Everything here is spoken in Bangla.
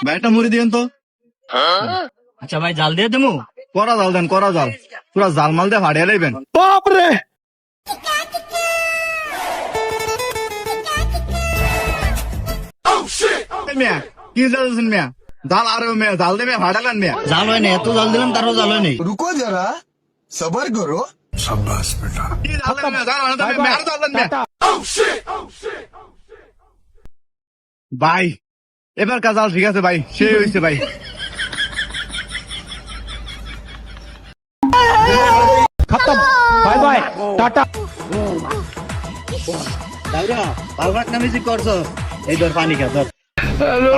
ভাই একটা মুড়ি দিয়েন তো। আচ্ছা ভাই জাল দিয়ে দেবো। করা জাল দেন, করা জাল, পুরা জাল মাল দিয়ে ফাটিয়ে লাইবেন। বাপরে মিয়া কি জাল দিচ্ছেন মিয়া? জাল আরো মিয়া, জাল দিয়ে মিয়া ফাটালেন মিয়া। জাল হয় না, এত জাল দিলাম তারও জাল হয় নাই। रुको जरा सबर करो। কি জাল দেন মিয়া? জাল বানাতে মিয়া, আরো জাল দেন মিয়া। ভাই এবার কাজাল ঠিক আছে ভাই, সেই হয়েছে ভাই। खत्म बाय बाय टाटा দাউরা ভালো একটা মিউজিক করছো, এই ধর পানি খা ধর। हेलो